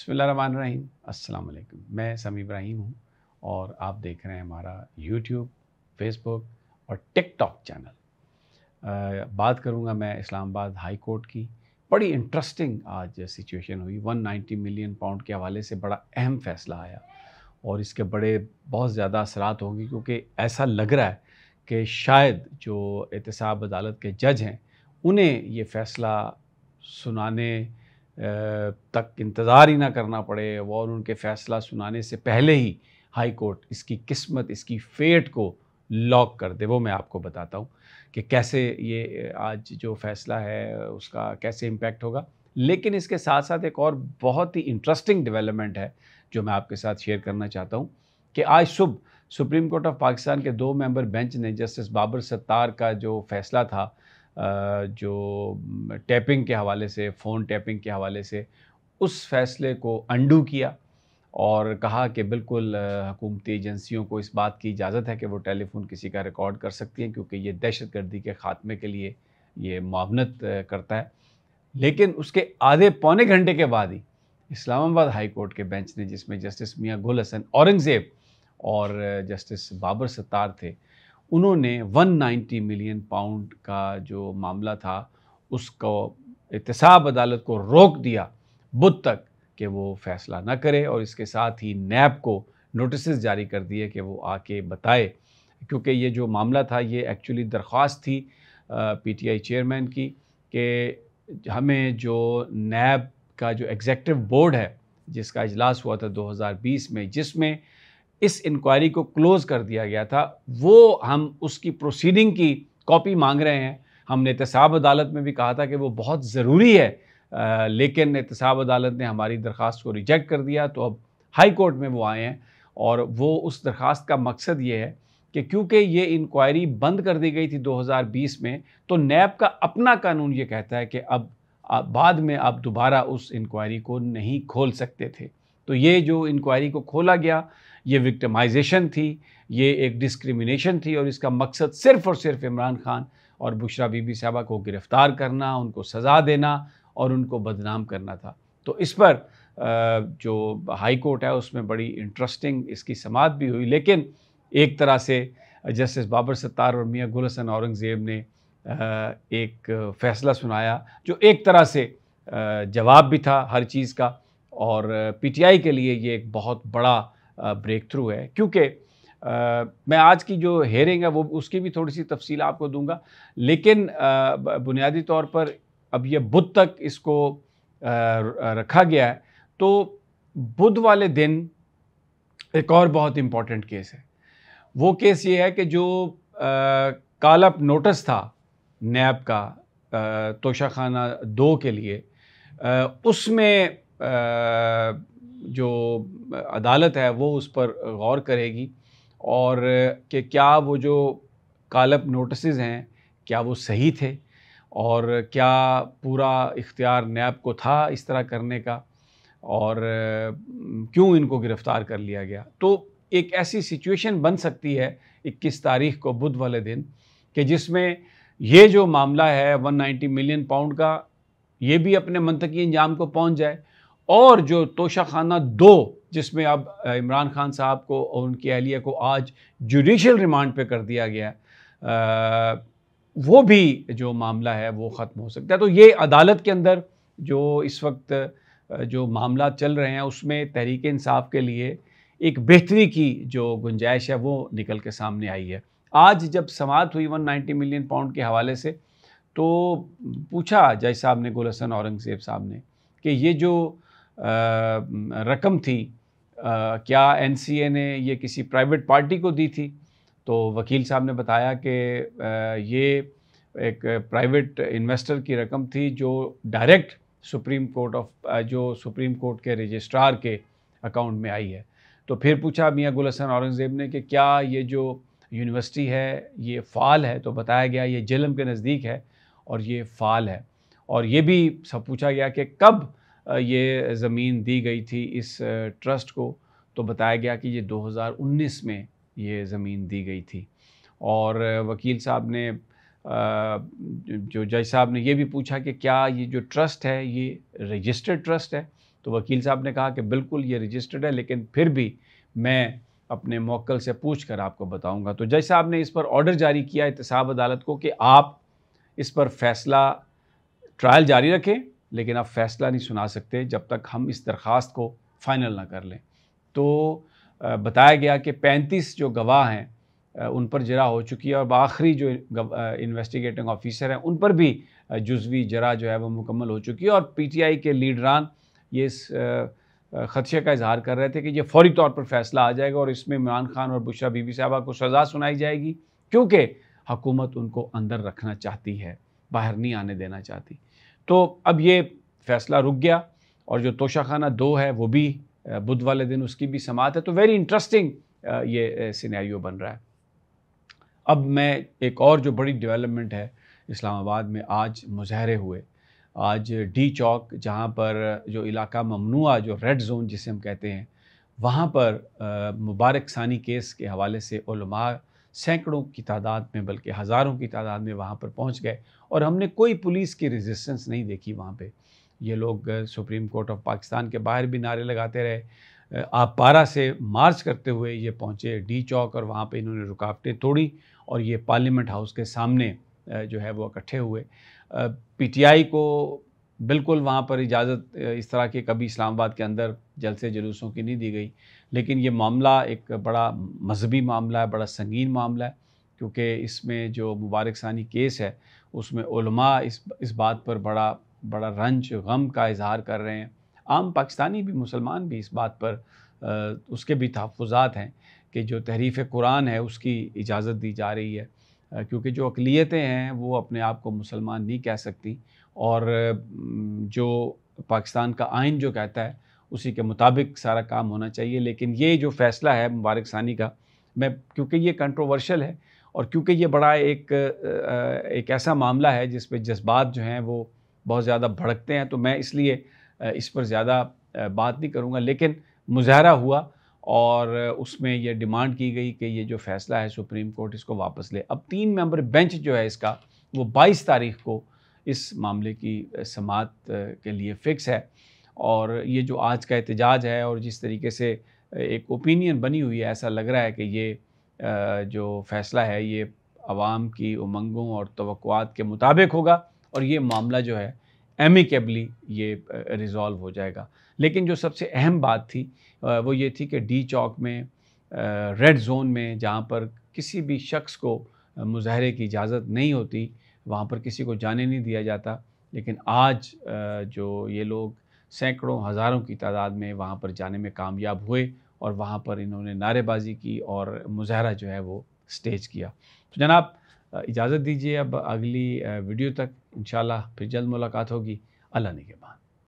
बिस्मिल्लाहिर्रहमानिर्रहीम। अस्सलाम वालेकुम। मैं समी इब्राहिम हूँ और आप देख रहे हैं हमारा यूट्यूब, फेसबुक और टिकटॉक चैनल। बात करूँगा मैं इस्लामाबाद हाई कोर्ट की। बड़ी इंटरेस्टिंग आज सिचुएशन हुई। 190 मिलियन पाउंड के हवाले से बड़ा अहम फ़ैसला आया और इसके बड़े बहुत ज़्यादा असरात होंगे, क्योंकि ऐसा लग रहा है कि शायद जो एहतसाब अदालत के जज हैं उन्हें ये फ़ैसला सुनाने तक इंतज़ार ही ना करना पड़े और उनके फ़ैसला सुनाने से पहले ही हाई कोर्ट इसकी किस्मत, इसकी फ़ेट को लॉक कर दे। वो मैं आपको बताता हूँ कि कैसे ये आज जो फ़ैसला है उसका कैसे इम्पैक्ट होगा। लेकिन इसके साथ-साथ एक और बहुत ही इंटरेस्टिंग डेवलपमेंट है जो मैं आपके साथ शेयर करना चाहता हूँ कि आज सुबह सुप्रीम कोर्ट ऑफ पाकिस्तान के 2 मेंबर बेंच ने जस्टिस बाबर सत्तार का जो फ़ैसला था जो टैपिंग के हवाले से, फ़ोन टैपिंग के हवाले से, उस फ़ैसले को अंडू किया और कहा कि बिल्कुल हुकूमती एजेंसियों को इस बात की इजाज़त है कि वो टेलीफ़ोन किसी का रिकॉर्ड कर सकती हैं, क्योंकि ये दहशतगर्दी के ख़ात्मे के लिए ये मुआवनत करता है। लेकिन उसके आधे पौने घंटे के बाद ही इस्लामाबाद हाई कोर्ट के बेंच ने, जिसमें जस्टिस मियां गुल हसन औरंगज़ेब और जस्टिस बाबर सत्तार थे, उन्होंने 190 मिलियन पाउंड का जो मामला था उसको एहतसाब अदालत को रोक दिया बुध तक कि वो फ़ैसला ना करे, और इसके साथ ही नैब को नोटिसेस जारी कर दिए कि वो आके बताए, क्योंकि ये जो मामला था ये एक्चुअली दरख्वास्त थी पीटीआई चेयरमैन की कि हमें जो नैब का जो एग्जेक्टिव बोर्ड है जिसका इजलास हुआ था 2020 में, जिसमें इस इंक्वायरी को क्लोज़ कर दिया गया था, वो हम उसकी प्रोसीडिंग की कॉपी मांग रहे हैं। हमने एहतसाब अदालत में भी कहा था कि वो बहुत ज़रूरी है, लेकिन एहतसाब अदालत ने हमारी दरख्वास्त को रिजेक्ट कर दिया। तो अब हाई कोर्ट में वो आए हैं और वो उस दरख्वास्त का मकसद ये है कि क्योंकि ये इंक्वायरी बंद कर दी गई थी 2020 में, तो नैब का अपना कानून ये कहता है कि अब बाद में आप दोबारा उस इंक्वायरी को नहीं खोल सकते थे। तो ये जो इंक्वायरी को खोला गया, ये विक्टिमाइजेशन थी, ये एक डिस्क्रिमिनेशन थी और इसका मकसद सिर्फ़ और सिर्फ इमरान खान और बुशरा बीबी साहबा को गिरफ़्तार करना, उनको सज़ा देना और उनको बदनाम करना था। तो इस पर जो हाई कोर्ट है उसमें बड़ी इंटरेस्टिंग इसकी समाअत भी हुई। लेकिन एक तरह से जस्टिस बाबर सत्तार और मियां गुल हसन औरंगज़ेब ने एक फ़ैसला सुनाया जो एक तरह से जवाब भी था हर चीज़ का, और पीटीआई के लिए ये एक बहुत बड़ा ब्रेक थ्रू है, क्योंकि मैं आज की जो हेयरिंग है वो उसकी भी थोड़ी सी तफसील आपको दूंगा। लेकिन बुनियादी तौर पर अब ये बुध तक इसको रखा गया है। तो बुध वाले दिन एक और बहुत इम्पॉर्टेंट केस है। वो केस ये है कि जो कॉल अप नोटिस था नैब का तोशाखाना 2 के लिए, उसमें जो अदालत है वो उस पर गौर करेगी और कि क्या वो जो कॉल अप नोटिसेस हैं क्या वो सही थे और क्या पूरा इख्तियार नैब को था इस तरह करने का, और क्यों इनको गिरफ़्तार कर लिया गया। तो एक ऐसी सिचुएशन बन सकती है 21 तारीख को बुध वाले दिन कि जिसमें ये जो मामला है 190 मिलियन पाउंड का, ये भी अपने मंतकी अंजाम को पहुंच जाए, और जो तोशाखाना 2 जिसमें अब इमरान खान साहब को और उनकी अहलिया को आज जुडिशल रिमांड पे कर दिया गया, वो भी जो मामला है वो ख़त्म हो सकता है। तो ये अदालत के अंदर जो इस वक्त जो मामला चल रहे हैं उसमें तहरीक इंसाफ के लिए एक बेहतरी की जो गुंजाइश है वो निकल के सामने आई है। आज जब समाअत हुई 190 मिलियन पाउंड के हवाले से, तो पूछा जज साहब ने, गुल हसन औरंगज़ेब साहब ने, कि ये जो रकम थी क्या एनसीए ने ये किसी प्राइवेट पार्टी को दी थी। तो वकील साहब ने बताया कि ये एक प्राइवेट इन्वेस्टर की रकम थी जो डायरेक्ट सुप्रीम कोर्ट के रजिस्ट्रार के अकाउंट में आई है। तो फिर पूछा मियां गुल हसन औरंगज़ेब ने कि क्या ये जो यूनिवर्सिटी है ये फ़ाल है, तो बताया गया ये जेहलम के नज़दीक है और ये फ़ाल है। और ये भी सब पूछा गया कि कब ये ज़मीन दी गई थी इस ट्रस्ट को, तो बताया गया कि ये 2019 में ये ज़मीन दी गई थी। और वकील साहब ने जो जज साहब ने ये भी पूछा कि क्या ये जो ट्रस्ट है ये रजिस्टर्ड ट्रस्ट है, तो वकील साहब ने कहा कि बिल्कुल ये रजिस्टर्ड है, लेकिन फिर भी मैं अपने मौक्किल से पूछ कर आपको बताऊंगा। तो जज साहब ने इस पर ऑर्डर जारी किया एहतसाब अदालत को कि आप इस पर फैसला, ट्रायल जारी रखें, लेकिन आप फैसला नहीं सुना सकते जब तक हम इस दरख्वास्त को फ़ाइनल ना कर लें। तो बताया गया कि 35 जो गवाह हैं उन पर जरा हो चुकी है, और आखिरी जो इन्वेस्टिगेटिंग ऑफिसर हैं उन पर भी जुज़वी जरा जो है वो मुकम्मल हो चुकी है। और पीटीआई के लीडरान ये इस ख़दशे का इजहार कर रहे थे कि ये फौरी तौर पर फैसला आ जाएगा और इसमें इमरान खान और बुशरा बीबी साहबा को सज़ा सुनाई जाएगी, क्योंकि हुकूमत उनको अंदर रखना चाहती है, बाहर नहीं आने देना चाहती। तो अब ये फ़ैसला रुक गया, और जो तोशाखाना 2 है वो भी बुध वाले दिन उसकी भी समाअत है। तो वेरी इंटरेस्टिंग ये सिनेरियो बन रहा है। अब मैं एक और जो बड़ी डेवलपमेंट है इस्लामाबाद में, आज मुज़ाहरे हुए। आज डी चौक, जहाँ पर जो इलाका ममनुआ, जो रेड ज़ोन जिसे हम कहते हैं, वहाँ पर मुबारक सानी केस के हवाले से उलमा सैकड़ों की तादाद में, बल्कि हज़ारों की तादाद में वहाँ पर पहुँच गए, और हमने कोई पुलिस की रेजिस्टेंस नहीं देखी वहाँ पे। ये लोग सुप्रीम कोर्ट ऑफ पाकिस्तान के बाहर भी नारे लगाते रहे। आप पारा से मार्च करते हुए ये पहुँचे डी चौक, और वहाँ पे इन्होंने रुकावटें तोड़ी और ये पार्लियामेंट हाउस के सामने जो है वो इकट्ठे हुए। पीटीआई को बिल्कुल वहाँ पर इजाज़त इस तरह के कभी इस्लामाबाद के अंदर जलसे जुलूसों की नहीं दी गई, लेकिन ये मामला एक बड़ा मजहबी मामला है, बड़ा संगीन मामला है, क्योंकि इसमें जो मुबारक सानी केस है उसमें उलमा इस बात पर बड़ा रंज गम का इजहार कर रहे हैं। आम पाकिस्तानी भी, मुसलमान भी इस बात पर उसके भी तहफ़्फ़ुज़ात हैं कि जो तहरीफ़ कुरान है उसकी इजाज़त दी जा रही है, क्योंकि जो अक़लियतें हैं वो अपने आप को मुसलमान नहीं कह सकती, और जो पाकिस्तान का आइन जो कहता है उसी के मुताबिक सारा काम होना चाहिए। लेकिन ये जो फ़ैसला है मुबारक सानी का, मैं, क्योंकि ये कंट्रोवर्शियल है और क्योंकि ये बड़ा एक ऐसा मामला है जिस पे जज़्बात जो हैं वो बहुत ज़्यादा भड़कते हैं, तो मैं इसलिए इस पर ज़्यादा बात नहीं करूँगा। लेकिन मुज़ाहरा हुआ और उसमें ये डिमांड की गई कि ये जो फ़ैसला है सुप्रीम कोर्ट इसको वापस ले। अब 3 मेंबर बेंच जो है इसका, वो 22 तारीख़ को इस मामले की समाअत के लिए फ़िक्स है। और ये जो आज का एहतजाज है और जिस तरीके से एक ओपिनियन बनी हुई है, ऐसा लग रहा है कि ये जो फ़ैसला है ये अवाम की उमंगों और तवक्कुआत के मुताबिक होगा, और ये मामला जो है एमिकेबली ये रिज़ॉल्व हो जाएगा। लेकिन जो सबसे अहम बात थी वो ये थी कि डी चौक में, रेड ज़ोन में, जहाँ पर किसी भी शख्स को मुज़ाहरे की इजाज़त नहीं होती, वहाँ पर किसी को जाने नहीं दिया जाता, लेकिन आज जो ये लोग सैकड़ों हज़ारों की तादाद में वहाँ पर जाने में कामयाब हुए, और वहाँ पर इन्होंने नारेबाज़ी की और मुज़ाहरा जो है वो स्टेज किया। तो जनाब, इजाज़त दीजिए, अब अगली वीडियो तक इंशाअल्लाह फिर जल्द मुलाकात होगी। अल्लाह निगहबान।